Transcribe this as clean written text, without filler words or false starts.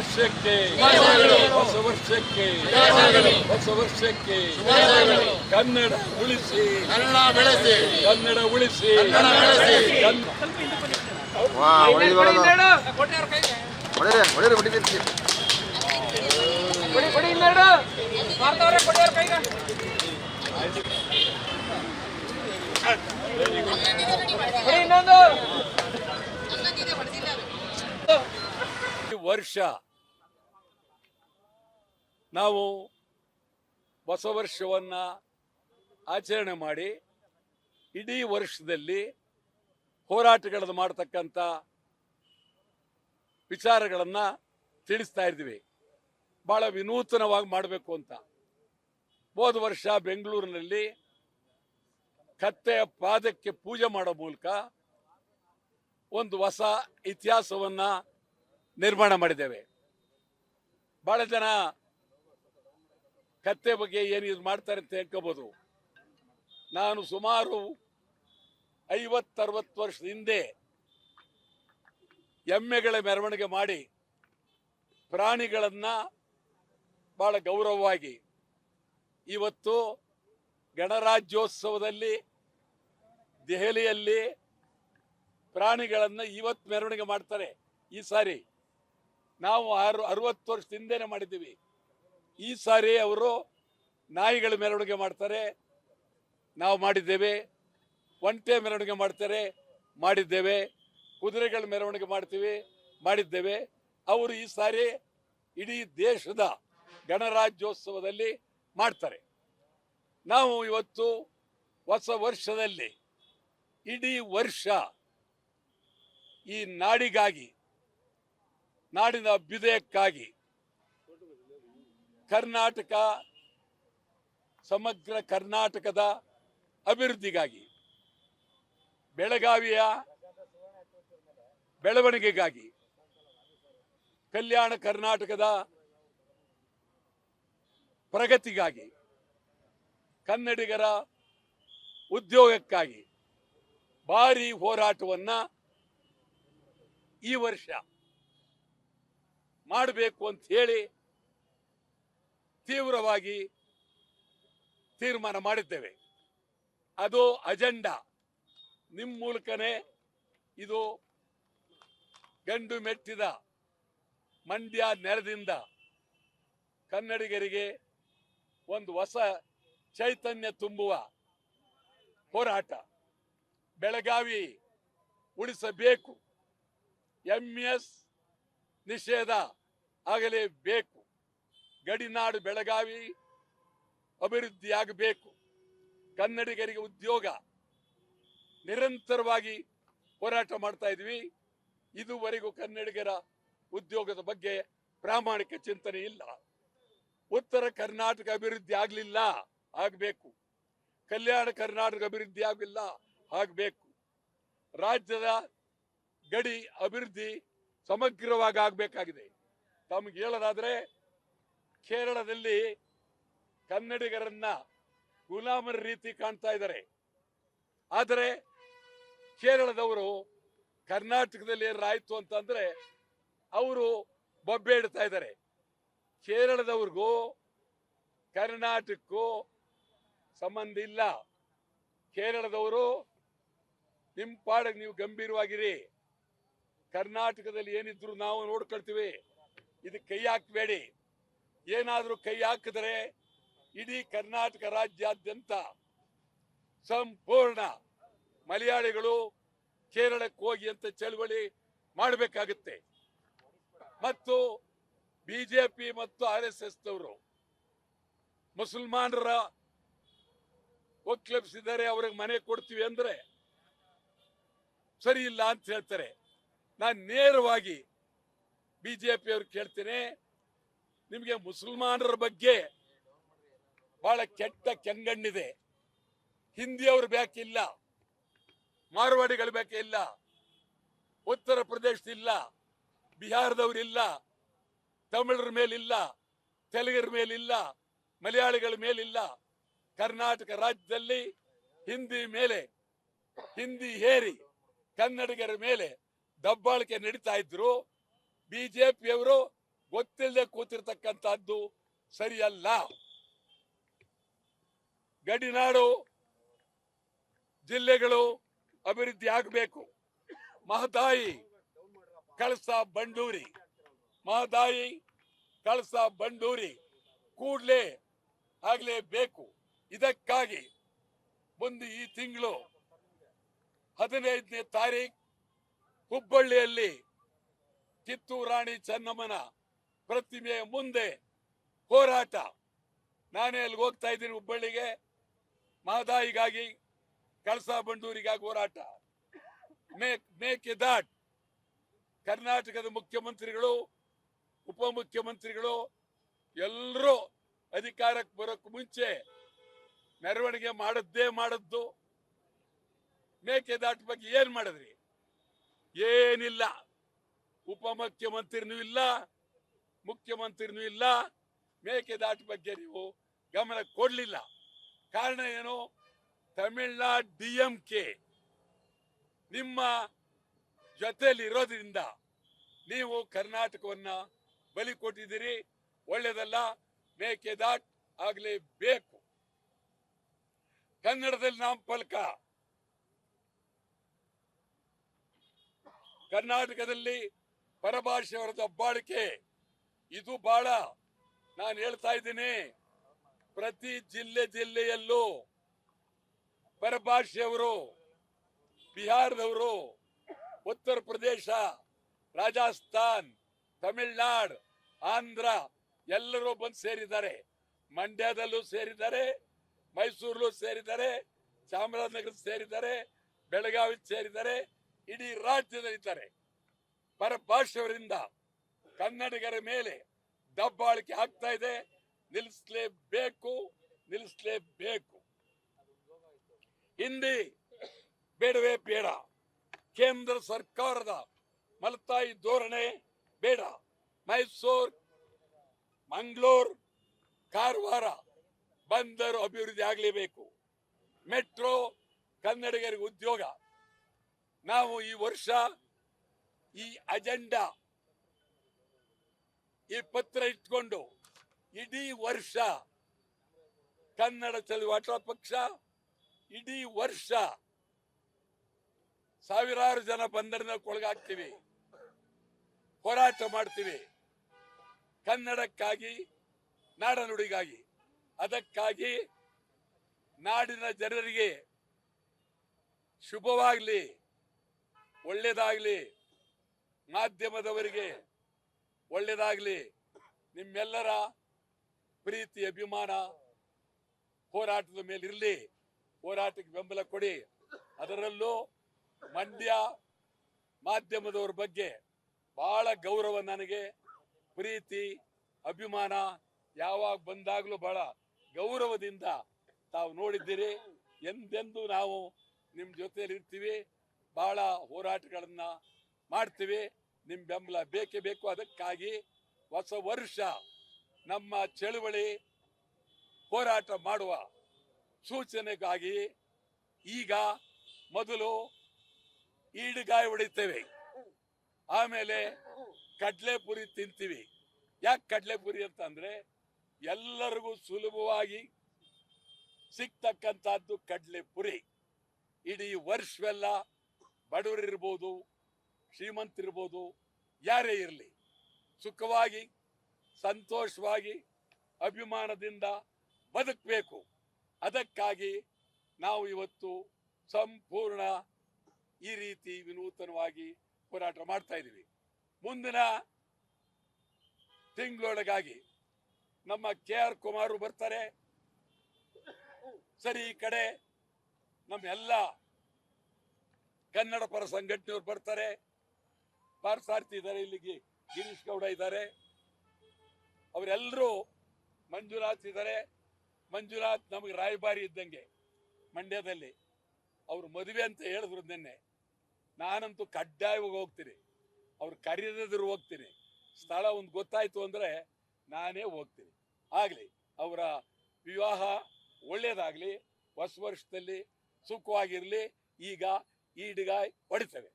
ವರ್ಷಕ್ಕೆ ಹೊಸ ವರ್ಷಕ್ಕೆ ಹೊಸ ವರ್ಷಕ್ಕೆ ಕನ್ನಡ ಉಳಿಸಿ ಕನ್ನಡ ಬೆಳೆಸಿ ಕನ್ನಡ ಉಳಿಸಿ ವರ್ಷ ನಾವು ಹೊಸ ವರ್ಷವನ್ನ ಆಚರಣೆ ಮಾಡಿ ಇಡೀ ವರ್ಷದಲ್ಲಿ ಹೋರಾಟಗಳನ್ನು ಮಾಡತಕ್ಕಂಥ ವಿಚಾರಗಳನ್ನ ತಿಳಿಸ್ತಾ ಇದ್ದೀವಿ. ಬಹಳ ವಿನೂತನವಾಗಿ ಮಾಡಬೇಕು ಅಂತ. ಹೋದ ವರ್ಷ ಬೆಂಗಳೂರಿನಲ್ಲಿ ಕತ್ತೆಯ ಪಾದಕ್ಕೆ ಪೂಜೆ ಮಾಡೋ ಮೂಲಕ ಒಂದು ಹೊಸ ಇತಿಹಾಸವನ್ನ ನಿರ್ಮಾಣ ಮಾಡಿದ್ದೇವೆ. ಬಹಳ ಜನ ಕತ್ತೆ ಬಗ್ಗೆ ಏನು ಇದು ಮಾಡ್ತಾರೆ ಅಂತ ಹೇಳ್ಕೋಬಹುದು. ನಾನು ಸುಮಾರು 50-60 ವರ್ಷದ ಹಿಂದೆ ಎಮ್ಮೆಗಳ ಮೆರವಣಿಗೆ ಮಾಡಿ ಪ್ರಾಣಿಗಳನ್ನ ಬಹಳ ಗೌರವವಾಗಿ, ಇವತ್ತು ಗಣರಾಜ್ಯೋತ್ಸವದಲ್ಲಿ ದೆಹಲಿಯಲ್ಲಿ ಪ್ರಾಣಿಗಳನ್ನ ಇವತ್ತು ಮೆರವಣಿಗೆ ಮಾಡ್ತಾರೆ. ಈ ಸಾರಿ ನಾವು 60 ವರ್ಷದ ಹಿಂದೆನೆ ಮಾಡಿದ್ದೀವಿ. ಈ ಸಾರಿ ಅವರು ನಾಯಿಗಳ ಮೆರವಣಿಗೆ ಮಾಡ್ತಾರೆ, ನಾವು ಮಾಡಿದ್ದೇವೆ. ಒಂಟೆ ಮೆರವಣಿಗೆ ಮಾಡ್ತಾರೆ, ಮಾಡಿದ್ದೇವೆ. ಕುದುರೆಗಳ ಮೆರವಣಿಗೆ ಮಾಡ್ತೀವಿ, ಮಾಡಿದ್ದೇವೆ. ಅವರು ಈ ಸಾರಿ ಇಡೀ ದೇಶದ ಗಣರಾಜ್ಯೋತ್ಸವದಲ್ಲಿ ಮಾಡ್ತಾರೆ. ನಾವು ಇವತ್ತು ಹೊಸ ವರ್ಷದಲ್ಲಿ ಇಡೀ ವರ್ಷ ಈ ನಾಡಿಗಾಗಿ, ನಾಡಿನ ಅಭ್ಯುದಯಕ್ಕಾಗಿ, ಕರ್ನಾಟಕ, ಸಮಗ್ರ ಕರ್ನಾಟಕದ ಅಭಿವೃದ್ಧಿಗಾಗಿ, ಬೆಳಗಾವಿಯ ಬೆಳವಣಿಗೆಗಾಗಿ, ಕಲ್ಯಾಣ ಕರ್ನಾಟಕದ ಪ್ರಗತಿಗಾಗಿ, ಕನ್ನಡಿಗರ ಉದ್ಯೋಗಕ್ಕಾಗಿ ಭಾರಿ ಹೋರಾಟವನ್ನ ಈ ವರ್ಷ ಮಾಡಬೇಕು ಅಂತ ಹೇಳಿ ತೀವ್ರವಾಗಿ ತೀರ್ಮಾನ ಮಾಡಿದ್ದೇವೆ. ಅದು ಅಜೆಂಡಾ. ನಿಮ್ಮ ಮೂಲಕನೇ ಇದು ಗಂಡು ಮೆಟ್ಟಿದ ಮಂಡ್ಯ ನೆಲದಿಂದ ಕನ್ನಡಿಗರಿಗೆ ಒಂದು ಹೊಸ ಚೈತನ್ಯ ತುಂಬುವ ಹೋರಾಟ. ಬೆಳಗಾವಿ ಉಳಿಸಬೇಕು, MS ನಿಷೇಧ ಆಗಲೇಬೇಕು, ಗಡಿನಾಡು ಬೆಳಗಾವಿ ಅಭಿವೃದ್ಧಿಯಾಗಬೇಕು, ಕನ್ನಡಿಗರಿಗೆ ಉದ್ಯೋಗ, ನಿರಂತರವಾಗಿ ಹೋರಾಟ ಮಾಡ್ತಾ ಇದ್ವಿ. ಇದುವರೆಗೂ ಕನ್ನಡಿಗರ ಉದ್ಯೋಗದ ಬಗ್ಗೆ ಪ್ರಾಮಾಣಿಕ ಚಿಂತನೆ ಇಲ್ಲ. ಉತ್ತರ ಕರ್ನಾಟಕ ಅಭಿವೃದ್ಧಿ ಆಗಲಿಲ್ಲ, ಆಗಬೇಕು. ಕಲ್ಯಾಣ ಕರ್ನಾಟಕ ಅಭಿವೃದ್ಧಿ ಆಗಲಿಲ್ಲ, ಆಗಬೇಕು. ರಾಜ್ಯದ ಗಡಿ ಅಭಿವೃದ್ಧಿ ಸಮಗ್ರವಾಗಿ ಆಗಬೇಕಾಗಿದೆ. ತಮಗೆ ಹೇಳೋದಾದ್ರೆ, ಕೇರಳದಲ್ಲಿ ಕನ್ನಡಿಗರನ್ನ ಗುಲಾಮರ ರೀತಿ ಕಾಣ್ತಾ ಇದ್ದಾರೆ. ಆದರೆ ಕೇರಳದವರು ಕರ್ನಾಟಕದಲ್ಲಿ ಏನಾಯ್ತು ಅಂತಂದ್ರೆ ಅವರು ಬೊಬ್ಬೆ ಇಡ್ತಾ ಇದ್ದಾರೆ. ಕೇರಳದವ್ರಿಗೂ ಕರ್ನಾಟಕಕ್ಕೂ ಸಂಬಂಧ ಇಲ್ಲ. ಕೇರಳದವರು ನಿಮ್ಮ ಪಾಡಿಗೆ ನೀವು ಗಂಭೀರವಾಗಿರಿ, ಕರ್ನಾಟಕದಲ್ಲಿ ಏನಿದ್ರು ನಾವು ನೋಡ್ಕೊಳ್ತೀವಿ, ಇದಕ್ಕೆ ಕೈ ಹಾಕಬೇಡಿ. ಏನಾದರೂ ಕೈ ಹಾಕಿದ್ರೆ ಇಡೀ ಕರ್ನಾಟಕ ರಾಜ್ಯಾದ್ಯಂತ ಸಂಪೂರ್ಣ ಮಲಯಾಳಿಗಳು ಕೇರಳಕ್ಕೆ ಹೋಗಿ ಅಂತ ಚಳವಳಿ ಮಾಡಬೇಕಾಗುತ್ತೆ. ಮತ್ತು ಬಿಜೆಪಿ ಮತ್ತು RSS ದವರು ಮುಸಲ್ಮಾನರ ಒಕ್ಲೆಬ್ಸಿದ್ದಾರೆ, ಅವ್ರಿಗೆ ಮನೆ ಕೊಡ್ತೀವಿ ಅಂದ್ರೆ ಸರಿ ಇಲ್ಲ ಅಂತ ಹೇಳ್ತಾರೆ. ನಾನು ನೇರವಾಗಿ ಬಿಜೆಪಿ ಅವ್ರು ಕೇಳ್ತೇನೆ, ನಿಮಗೆ ಮುಸಲ್ಮಾನರ ಬಗ್ಗೆ ಬಹಳ ಕೆಟ್ಟ ಕೆಂಗಣ್ಣಿದೆ. ಹಿಂದಿಯವ್ರು ಬೇಕಿಲ್ಲ, ಮಾರ್ವಾಡಿಗಳು ಬೇಕಿಲ್ಲ, ಉತ್ತರ ಪ್ರದೇಶದಿಲ್ಲ, ಬಿಹಾರದವರಿಲ್ಲ, ತಮಿಳರ ಮೇಲಿಲ್ಲ, ತೆಲುಗರ ಮೇಲಿಲ್ಲ, ಮಲಯಾಳಿಗಳ ಮೇಲಿಲ್ಲ. ಕರ್ನಾಟಕ ರಾಜ್ಯದಲ್ಲಿ ಹಿಂದಿ ಮೇಲೆ ಹಿಂದಿ ಹೇರಿ ಕನ್ನಡಿಗರ ಮೇಲೆ ದಬ್ಬಾಳಿಕೆ ನಡೀತಾ ಇದ್ರು. ಬಿಜೆಪಿಯವರು ಗೊತ್ತಿಲ್ಲದೆ ಕೂತಿರ್ತಕ್ಕಂಥದ್ದು ಸರಿಯಲ್ಲ. ಗಡಿನಾಡು ಜಿಲ್ಲೆಗಳು ಅಭಿವೃದ್ಧಿ ಆಗಬೇಕು. ಮಹದಾಯಿ ಕಳಸಾ ಬಂಡೂರಿ, ಮಹದಾಯಿ ಕಳಸಾ ಬಂಡೂರಿ ಕೂಡಲೇ ಆಗಲೇಬೇಕು. ಇದಕ್ಕಾಗಿ ಮುಂದೆ ಈ ತಿಂಗಳು 15ನೇ ತಾರೀಕು ಹುಬ್ಬಳ್ಳಿಯಲ್ಲಿ ಕಿತ್ತೂರು ರಾಣಿ ಚೆನ್ನಮ್ಮನ ಪ್ರತಿಮೆಯ ಮುಂದೆ ಹೋರಾಟ. ನಾನೇ ಅಲ್ಲಿಗೆ ಹೋಗ್ತಾ ಇದ್ದೀನಿ, ಹುಬ್ಬಳ್ಳಿಗೆ, ಮಹದಾಯಿಗಾಗಿ, ಕಳಸಾ ಬಂಡೂರಿಗಾಗಿ ಹೋರಾಟ. ಮೇಕ್ ಎ ದಾಟ್. ಕರ್ನಾಟಕದ ಮುಖ್ಯಮಂತ್ರಿಗಳು, ಉಪಮುಖ್ಯಮಂತ್ರಿಗಳು ಎಲ್ಲರೂ ಅಧಿಕಾರಕ್ಕೆ ಬರೋಕ್ಕೆ ಮುಂಚೆ ಮೆರವಣಿಗೆ ಮಾಡದ್ದು. ಮೇಕೆದಾಟು ಬಗ್ಗೆ ಏನ್ ಮಾಡಿದ್ರಿ? ಏನಿಲ್ಲ. ಉಪಮುಖ್ಯಮಂತ್ರಿನೂ ಇಲ್ಲ, ಮುಖ್ಯಮಂತ್ರಿನೂ ಇಲ್ಲ. ಮೇಕೆದಾಟು ಬಗ್ಗೆ ನೀವು ಗಮನ ಕೊಡ್ಲಿಲ್ಲ. ಕಾರಣ ಏನು? ತಮಿಳುನಾಡು DMK ನಿಮ್ಮ ಜೊತೆಯಲ್ಲಿ ಇರೋದ್ರಿಂದ ನೀವು ಕರ್ನಾಟಕವನ್ನ ಬಲಿ ಕೊಟ್ಟಿದ್ದೀರಿ. ಒಳ್ಳೇದಲ್ಲ. ಮೇಕೆದಾಟು ಆಗಲೇಬೇಕು. ಕನ್ನಡದಲ್ಲಿ ನಾಮಫಲಕ. ಕರ್ನಾಟಕದಲ್ಲಿ ಪರಭಾಷೆಯವರ ದಬ್ಬಾಳಿಕೆ ಇದು ಬಹಳ. ನಾನು ಹೇಳ್ತಾ ಇದ್ದೀನಿ, ಪ್ರತಿ ಜಿಲ್ಲೆಯಲ್ಲೂ ಪರಭಾಷೆಯವರು, ಬಿಹಾರದವರು, ಉತ್ತರ ಪ್ರದೇಶ, ರಾಜಸ್ಥಾನ್, ತಮಿಳುನಾಡು, ಆಂಧ್ರ ಎಲ್ಲರೂ ಬಂದು ಸೇರಿದ್ದಾರೆ. ಮಂಡ್ಯದಲ್ಲೂ ಸೇರಿದ್ದಾರೆ, ಮೈಸೂರಲ್ಲೂ ಸೇರಿದ್ದಾರೆ, ಚಾಮರಾಜನಗರ ಸೇರಿದ್ದಾರೆ, ಬೆಳಗಾವಿ ಸೇರಿದ್ದಾರೆ, ಇಡೀ ರಾಜ್ಯದಲ್ಲಿದ್ದಾರೆ. ಪರಭಾಷೆಯವರಿಂದ ಕನ್ನಡಿಗರ ಮೇಲೆ ದಬ್ಬಾಳಿಕೆ ಆಗ್ತಾ ಇದೆ. ನಿಲ್ಲಿಸಲೇಬೇಕು. ಹಿಂದಿ ಬೇಡವೇ ಬೇಡ. ಕೇಂದ್ರ ಸರ್ಕಾರದ ಮಲತಾಯಿ ಧೋರಣೆ ಬೇಡ. ಮೈಸೂರು, ಮಂಗಳೂರು, ಕಾರವಾರ ಬಂದರು ಅಭಿವೃದ್ಧಿ ಆಗಲೇಬೇಕು. ಮೆಟ್ರೋ, ಕನ್ನಡಿಗರಿಗೆ ಉದ್ಯೋಗ. ನಾವು ಈ ವರ್ಷ ಈ ಅಜೆಂಡಾ, ಈ ಪತ್ರ ಇಟ್ಕೊಂಡು ಇಡೀ ವರ್ಷ ಕನ್ನಡ ಚಳವಳಿ ಪಕ್ಷ ಇಡೀ ವರ್ಷ ಸಾವಿರಾರು ಜನ ಬಂಧನಕ್ಕೊಳಗಾಗ್ತೀವಿ, ಹೋರಾಟ ಮಾಡ್ತೀವಿ. ಕನ್ನಡಕ್ಕಾಗಿ, ನಾಡನುಡಿಗಾಗಿ. ಅದಕ್ಕಾಗಿ ನಾಡಿನ ಜನರಿಗೆ ಶುಭವಾಗಲಿ, ಒಳ್ಳೇದಾಗಲಿ, ಮಾಧ್ಯಮದವರಿಗೆ ಒಳ್ಳೇದಾಗಲಿ. ನಿಮ್ಮೆಲ್ಲರ ಪ್ರೀತಿ, ಅಭಿಮಾನ ಹೋರಾಟದ ಮೇಲೆ ಇರಲಿ. ಹೋರಾಟಕ್ಕೆ ಬೆಂಬಲ ಕೊಡಿ. ಅದರಲ್ಲೂ ಮಂಡ್ಯ ಮಾಧ್ಯಮದವರ ಬಗ್ಗೆ ಬಹಳ ಗೌರವ, ನನಗೆ ಪ್ರೀತಿ, ಅಭಿಮಾನ. ಯಾವಾಗ ಬಂದಾಗಲೂ ಬಹಳ ಗೌರವದಿಂದ ತಾವು ನೋಡಿದ್ದೀರಿ. ಎಂದೆಂದೂ ನಾವು ನಿಮ್ಮ ಜೊತೆಯಲ್ಲಿ ಇರ್ತೀವಿ. ಬಹಳ ಹೋರಾಟಗಳನ್ನ ಮಾಡ್ತೀವಿ. ನಿಮ್ಮ ಬೆಂಬಲ ಬೇಕೇ ಬೇಕು. ಅದಕ್ಕಾಗಿ ಹೊಸ ವರ್ಷ ನಮ್ಮ ಚಳುವಳಿ ಹೋರಾಟ ಮಾಡುವ ಸೂಚನೆಗಾಗಿ ಈಗ ಮೊದಲು ಈಡುಗಾಯಿ ಹೊಡಿತೇವೆ, ಆಮೇಲೆ ಕಡ್ಲೆಪುರಿ ತಿಂತೀವಿ. ಯಾಕೆ ಕಡ್ಲೆಪುರಿ ಅಂತ ಅಂದ್ರೆ ಎಲ್ಲರಿಗೂ ಸುಲಭವಾಗಿ ಸಿಗ್ತಕ್ಕಂಥದ್ದು ಕಡ್ಲೆಪುರಿ. ಇಡೀ ವರ್ಷವೆಲ್ಲ ಬಡವರಿರ್ಬೋದು, ಶ್ರೀಮಂತರಿರ್ಬೋದು, ಯಾರೇ ಇರಲಿ, ಸುಖವಾಗಿ, ಸಂತೋಷವಾಗಿ, ಅಭಿಮಾನದಿಂದ ಬದುಕಬೇಕು. ಅದಕ್ಕಾಗಿ ನಾವು ಇವತ್ತು ಸಂಪೂರ್ಣ ಈ ರೀತಿ ವಿನೂತನವಾಗಿ ಹೋರಾಟ ಮಾಡ್ತಾ ಇದ್ದೀವಿ. ಮುಂದಿನ ತಿಂಗಳೊಳಗಾಗಿ ನಮ್ಮ KR ಕುಮಾರ್ ಬರ್ತಾರೆ. ಸರಿ, ಈ ಕಡೆ ನಮ್ಮ ಎಲ್ಲ ಕನ್ನಡ ಪರ ಸಂಘಟನೆಯವರು ಬರ್ತಾರೆ. ಪಾರ್ಥಸಾರಥಿ ಇದ್ದಾರೆ, ಇಲ್ಲಿಗೆ ಗಿರೀಶ್ ಗೌಡ ಇದ್ದಾರೆ, ಅವರೆಲ್ಲರೂ, ಮಂಜುನಾಥ್ ಇದ್ದಾರೆ. ಮಂಜುನಾಥ್ ನಮಗೆ ರಾಯಭಾರಿ ಇದ್ದಂಗೆ ಮಂಡ್ಯದಲ್ಲಿ. ಅವ್ರ ಮದುವೆ ಅಂತ ಹೇಳಿದ್ರು ನಿನ್ನೆ. ನಾನಂತೂ ಕಡ್ಡಾಯವಾಗಿ ಹೋಗ್ತೀನಿ. ಅವ್ರು ಕರೆಯದಿದ್ರು ಹೋಗ್ತೀನಿ. ಸ್ಥಳ ಒಂದು ಗೊತ್ತಾಯ್ತು ಅಂದ್ರೆ ನಾನೇ ಹೋಗ್ತೀನಿ. ಆಗ್ಲಿ, ಅವರ ವಿವಾಹ ಒಳ್ಳೇದಾಗ್ಲಿ, ಹೊಸ ವರ್ಷದಲ್ಲಿ ಸುಖವಾಗಿರ್ಲಿ. ಈಗ ಈಡುಗಾಯಿ ಹೊಡಿತೇವೆ.